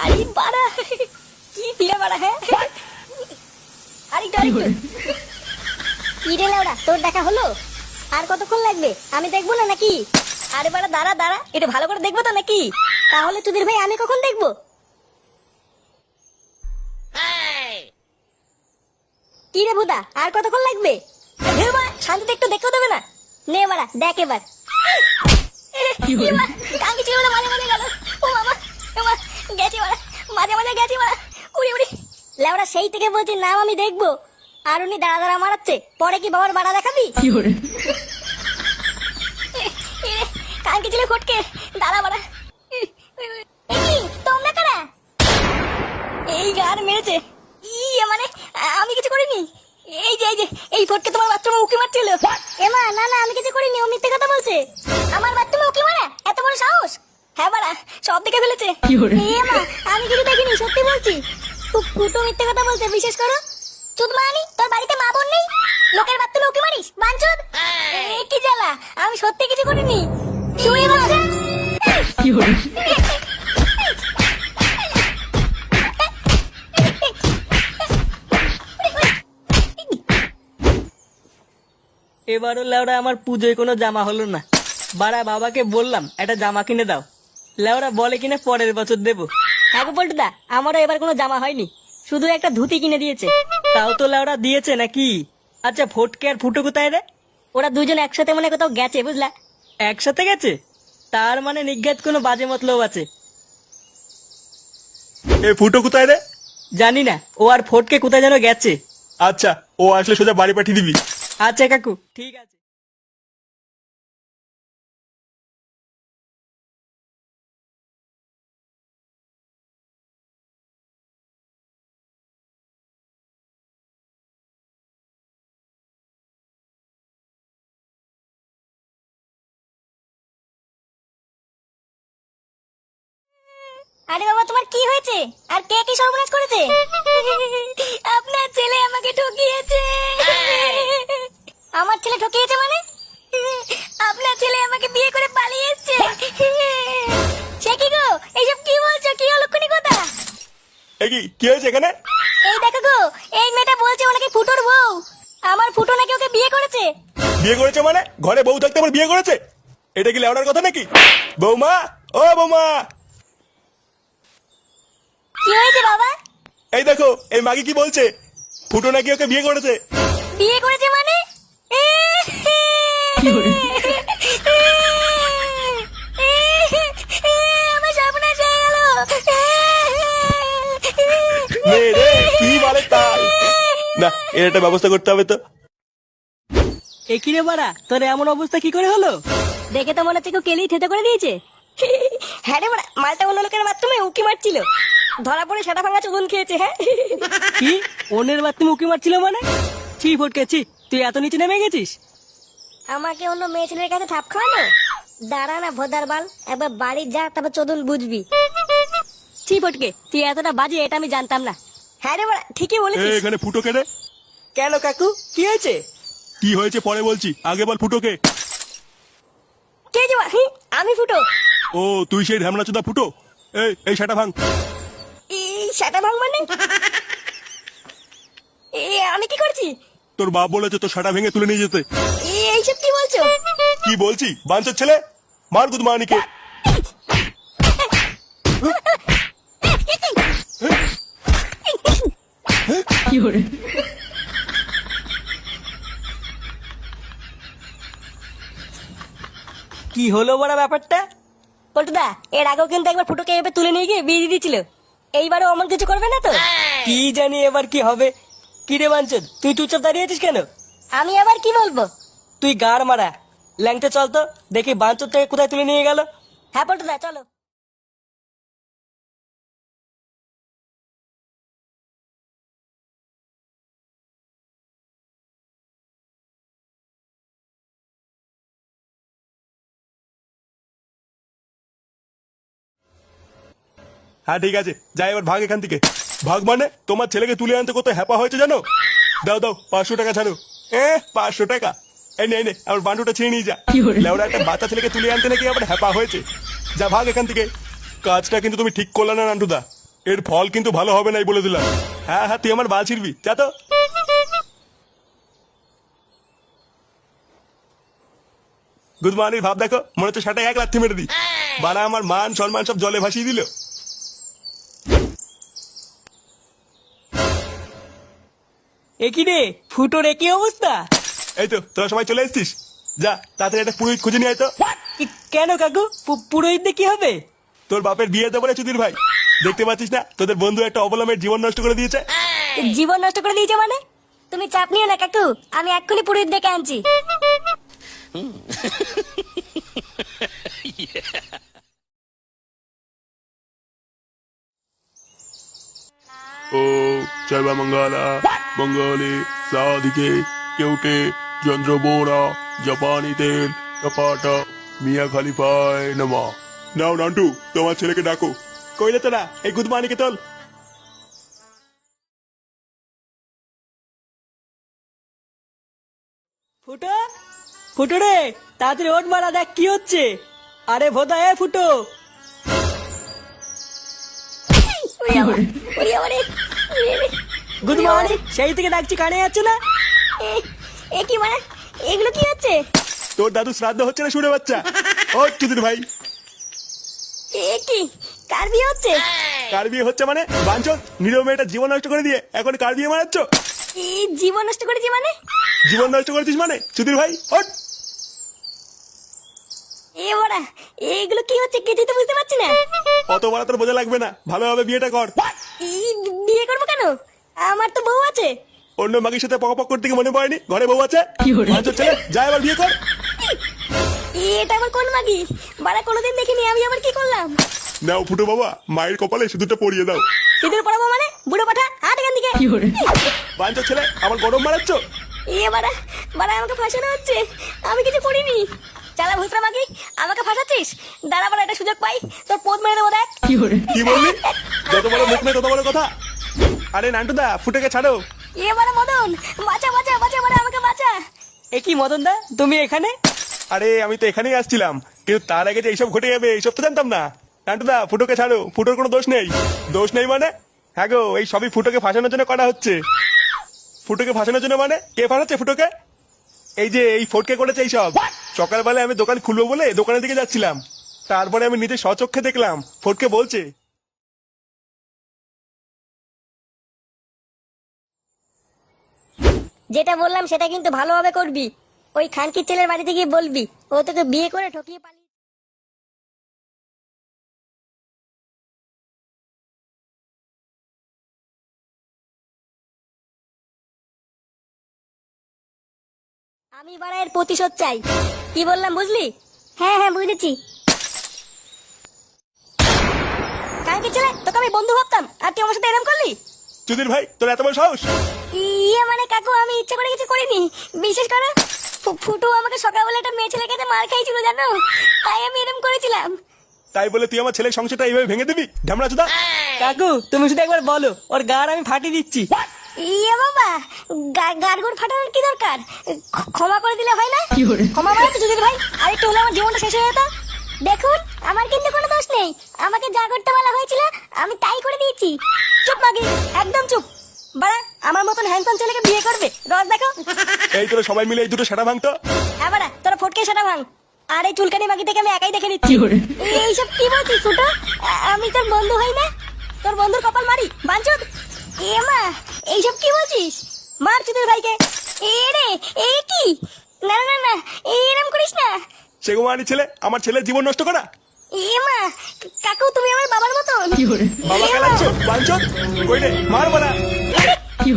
আরে বাড়া, কি দিলে বাড়া? হ্যাঁ আরেকটু আরেকটু। কি রে লাউড়া, তোর দেখা হলো? আর কতক্ষণ লাগবে? আমি দেখবো না নাকি? আরে বাড়া দাঁড়া দাঁড়া, এটা ভালো করে দেখবো তো নাকি? তাহলে তোদের ভাই আমি কখন দেখবো? কি রে ভুদা, আর কতক্ষণ লাগবে? শান্তিতে একটু দেখতেও দেবে না? নে মারা দেখ এবার। কাঙ্কি ছিল মাঝে মাঝে গেল। ও বাবা, গেছে মারা, মাঝে মাঝে গেছে মারা। উড়ি উড়ি লেওড়া, সেই থেকে বলছি নাম আমি দেখবো, আর উনি দাঁড়া দাঁড়া মারাচ্ছে। পরে কি বাবার বাড়া দেখাবি? কাঙ্কি ছিল ফটকে, দাঁড়া মারা। তোমরা কারা? এই গান মেরেছে। ইয়ে মানে আমি কিছু করিনি। এই যে এই ফটকে তোমার বাথরুমে উকি মারছিল। এমা না না, আমি কিছু করিনি, ও মিথ্যে কথা বলছে। আমার বাথরুমে উকি মারা? এত বড় সাহস? হ্যাঁ বাড়া, সব দেখে ফেলেছে। এমা আমি কিছু দেখিনি, সত্যি বলছি। ফুটো মিথ্যে কথা বলছে, বিশেষ করো। চুদ মানি, তোর বাড়িতে মা বোন নেই? লোকের বাথরুমে উকি মারিস বাঞ্চুদ? কি জ্বালা, আমি সত্যি কিছু করিনি। শুয়ে বাচ্চা এবারও লেওরা আমার পুজোয় কোনো জামা হলো না। বাড়া বাবাকে বললাম একটা জামা কিনে দাও, লেওরা বলে কিনা পরের বছর দেবো। হ্যাঁ গো পল্টুদা, আমারও এবার কোনো জামা হয়নি, শুধু একটা ধুতি কিনে দিয়েছে। তাও তো লেওরা দিয়েছে নাকি? আচ্ছা ফটকে আর ফুটো কোথায় রে? ওরা দুজন একসাথে মনে কোথাও গেছে, বুঝলা? একসাথে গেছে? তার মানে নিজ্ঞাত কোনো বাজে মতলব আছে। এ ফুটো কোথায় রে? জানি না, ও আর ফটকে কোথায় যেন গেছে। আচ্ছা, ও আসলে সোজা বাড়ি পাঠিয়ে দিবি। আচ্ছা কাকু, ঠিক আছে। আরে বাবা, তোমার কি হয়েছে? আর কে কি সর্বনাশ করেছে? আপনার ছেলে আমাকে ঠকিয়েছে। আমার ছেলে ঠকিয়েছে মানে? আপনার ছেলে আমাকে বিয়ে করে পালিয়ে এসেছে। সে কি গো, এইসব কি বলছো? কি অলক্ষণী কথা? এ কি হয়েছে এখানে? এই দেখো গো, এই মেয়েটা বলছে ও নাকি ফুটোর বউ। আমার ফুটো নাকি ওকে বিয়ে করেছে। বিয়ে করেছে মানে? ঘরে বউ থাকতে আবার বিয়ে করেছে? এটা কি লেওড়ার কথা নাকি? বৌমা, ও বৌমা। কি হয়েছে বাবা? এই দেখো, এই মাগি কি বলছে, ফুটো নাকি ওকে বিয়ে করেছে। বিয়ে করেছে মানে? আমার সর্বনাশ হয়ে গেল। নে রে, কি বলে তাই? না, এর একটা ব্যবস্থা করতে হবে তো। এ কি রে বাড়া, তোর এমন অবস্থা কি করে হলো? দেখে তো মনে হচ্ছে কেউ কেলেই থেতে করে দিয়েছে। হ্যাঁ রে বাড়া, মালটা অন্য লোকের বাথরুমে উকি মারছিল, ধরা পড়ে সেটা ভাঙা চুদন খেয়েছে। হ্যাঁ কি অন্যের বাথরুমে উকি মারছিল মানে? ছি ফটকে ছি, তুই এত নিচে নেমে গেছিস? আমাকে অন্য মেয়ে ছেলের কাছে থাপ খাওয়ানো? দাঁড়া না ভোদার বাল, একবার বাড়ি যা, তারপর চোদন বুঝবি। ছি ফটকে, তুই এতটা বাজে এটা আমি জানতাম না। হ্যাঁ রে বাড়া, ঠিকই বলেছিস। এখানে ফুটো কে রে? কেন কাকু, কি হয়েছে? কি হয়েছে পরে বলছি, আগে বল ফুটো কে? কে যে আমি ফুটো। ও তুই সেই ঢ্যামনা চোদা ফুটো? এই সেটা ভাঙ। এই সেটা ভাঙ মানে? আমি কি করছি? তোর বাপ বলেছে তোর সেটা ভেঙে তুলে নিয়ে যেতে। এইসব কি বলছো? কি বলছি, বাঞ্চের ছেলে, মার গুদমানিকে। কি করে? কি হলো বড় ব্যাপারটা? পল্টুদা, এর আগেও কিন্তু একবার ফুটোকে এভাবে তুলে নিয়ে গিয়ে বিয়ে দিয়ে দিয়েছিল। এইবারও অমন কিছু করবে না তো? কি জানি এবার কি হবে। কি রে বাঞ্চদ, তুই চুপচাপ দাঁড়িয়ে আছিস কেন? আমি আবার কি বলবো? তুই গাড় মারা, ল্যাংটা চল তো দেখি বাঞ্চদ থেকে কোথায় তুলে নিয়ে গেল। হ্যাঁ পল্টুদা, চলো। হ্যাঁ ঠিক আছে, যাই এবার ভাগ এখান থেকে। ভাগ মানে তোমার ছেলেকে তুলে আনতে কত হ্যাপা হয়েছে জানো? দাও দাও 500 টাকা ছাড়ো। 500 টাকা? এই নে নে, আমার বান্ডুটা ছিঁড়ে নিয়ে যা। লেওড়া একটা বাচ্চা ছেলেকে তুলে আনতে নাকি আবার হ্যাপা হয়েছে। যা ভাগ এখান থেকে। কাজটা কিন্তু তুমি ঠিক করলে না নান্টুদা। এর ফল কিন্তু ভালো হবে নাই বলে দিলাম। হ্যাঁ হ্যাঁ, তুই আমার বাল ছিড়বি, যা তো। গুড মর্নিং ভাব দেখো, মনে হচ্ছে সেটা এক লাথি মেরে দি। বাড়া আমার মান সম্মান সব জলে ভাসিয়ে দিল। একই রে ফুটোর একই অবস্থা। এই তো তোরা সবাই চলে এসেছিস, যা তাড়াতাড়ি একটা পুরোহিত খুঁজে নিয়ে আয় তো। কেন কাকু, পুরোহিত দিয়ে কি হবে? তোর বাপের বিয়ে দেবো রে চুদির ভাই, দেখতে পাচ্ছিস না তোদের বন্ধু একটা অবলম্বের জীবন নষ্ট করে দিয়েছে। জীবন নষ্ট করে দিয়েছে মানে? তুমি চাপ নিও না কাকু, আমি এক্ষুনি পুরোহিত ডেকে আনছি। ও সর্বমঙ্গলা মঙ্গলে সাধিকে কেউটে চন্দ্রবোরা জাপানি তেল কপাট মিয়া খালিফায় নমা। নাও নান্টু, তোমার ছেলেকে ডাকো। কই যেতে না, এই গুদমানিকে তোল। ফুটো, ফুটো রে তাড়াতাড়ি ওঠ মারা, দেখ কি হচ্ছে। আরে ভোদা এ ফুটো। ওরে বাবা, ওরে বাবা রে, ওরে রে। গুড মর্নিং, সেই থেকে ডাকছি কানে যাচ্ছে না। এ কি মানে, এগুলো কি হচ্ছে? তোর দাদু শ্রাদ্ধ হচ্ছে না শুনে বাচ্চা। ও চুদির ভাই, এ কি, কার বিয়ে হচ্ছে? কার বিয়ে হচ্ছে মানে? বাঞ্চল, নিরীহ মেয়েটা জীবন নষ্ট করে দিয়ে এখন কার বিয়ে মারাচ্ছ? এই জীবন নষ্ট করেছি মানে? জীবন নষ্ট করেছিস মানে? চুদির ভাই ওঠ। এ বড়া, এগুলো কি হচ্ছে কিছুই তো বুঝতে পারছি না। অত বড় তোর বোঝা লাগবে না, ভালোভাবে বিয়েটা কর। এই বিয়ে করবো কেন? আমার তো বউ আছে। অন্য মাগির সাথে পক করতে কি মনে পড়েনি ঘরে বউ আছে? বাঞ্চল ছেলে, যা এবার বিয়ে কর। এটা আবার কোন মাগি? বাড়া কোনোদিন দেখিনি, আমি আবার কি করলাম? নাও ফুটো বাবা, মায়ের কপালে সিঁদুরটা পরিয়ে দাও। সিঁদুর পরাবো মানে? বুড়ো পাঠা, হাট এখান থেকে। বাঞ্চল ছেলে, আমার গরম মারাচ্ছ? এ বাড়া, বাড়া আমাকে ফাঁসানো হচ্ছে, আমি কিছু করিনি। চালা ভুতরা মাগি, আমাকে ফাঁসাচ্ছিস? দাঁড়া বাড়া, একটা সুযোগ পাই, তোর পোদ মেরে দেবো দেখ। কি বললি? যত বড় মুখ নেই তত বড় কথা। আরে নান্টু দা, ফুটোকে ছাড়ো। এ বাড়া মদন, বাঁচা বাঁচা বাঁচা, বাড়া আমাকে বাঁচা। এ কি মদন দা, তুমি এখানে? আরে আমি তো এখানেই আসছিলাম, কিন্তু তার আগে যে এইসব ঘটে যাবে এইসব তো জানতাম না। নান্টু দা, ফুটোকে ছাড়ো, ফুটোর কোনো দোষ নেই। দোষ নেই মানে? হ্যাঁ গো, এই সবই ফুটোকে ফাঁসানোর জন্য করা হচ্ছে। ফুটোকে ফাঁসানোর জন্য মানে? কে ফাঁসাচ্ছে ফুটোকে? এই যে এই ফটকে করেছে এইসব। সকালবেলায় আমি দোকান খুলবো বলে দোকানের দিকে যাচ্ছিলাম, তারপরে আমি নিজে স্বচক্ষে দেখলাম ফটকে বলছে। যেটা বললাম সেটা কিন্তু ভালোভাবে করবি। ওই খানকির ছেলের বাড়িতে গিয়ে বলবি ও তোকে বিয়ে করে ঠকিয়ে পালিয়ে। আমি বাড়া এর প্রতিশোধ চাই। কি বললাম বুঝলি? হ্যাঁ হ্যাঁ বুঝেছি। খানকির ছেলে, তোকে আমি বন্ধু ভাবতাম, আর তুই আমার সাথে এরকম করলি? চুদির ভাই, তোর এত বড় সাহস? ইয়ে মানে কাকু, আমি ইচ্ছে করে কিছু করিনি। বিশেষ করে ফুটু আমাকে সকালবেলা একটা মেয়ে ছেলের কাছে মার খাইছিল জানো, তাই আমি এরকম করেছিলাম। তাই বলে তুই আমার ছেলের সংসারটা এইভাবে ভেঙে দিবি? ঢামড়া চুদা। কাকু তুমি শুধু একবার বলো, ওর গাড় আমি ফাটিয়ে দিচ্ছি। ইয়ে বাবা, গাড়গুড় ফাটানোর কি দরকার? ক্ষমা করে দিলে হয় না? ক্ষমা মানে তো যদি ভাই, আরেকটু হলে আমার জীবনটা শেষ হয়ে যেত। দেখুন, আমার কিন্তু কোনো দোষ নেই, আমাকে যা করতে বলা হয়েছিল আমি তাই করে দিয়েছি। চুপ মাগি, একদম চুপ। বাড়া, আমার মতন হ্যান্ডসাম ছেলেকে বিয়ে করবে? রস দেখো। এই তোরা সবাই মিলে এই দুটো সেটা ভাঙতো। হ্যাঁ বাড়া, তোরা ফটকে সেটা ভাঙ। আর এই চুলকানি মাগি থেকে আমি একাই দেখে নিচ্ছি। এইসব কি বলছিস ফুটো? আমি তোর বন্ধু হই না? তোর বন্ধুর কপাল মারি বাঞ্চুদ। এ মা, এইসব কি বলছিস? মার চুদির ভাইকে। এ রে, এ কি? না না না, এরম করিস না। সেগুমানি ছেলে, আমার ছেলের জীবন নষ্ট করা। এ মা, কাকু তুমি আমার বাবার মতন। বাবা খেলাচ্ছ বাঞ্চত, কই রে মার বলা। কি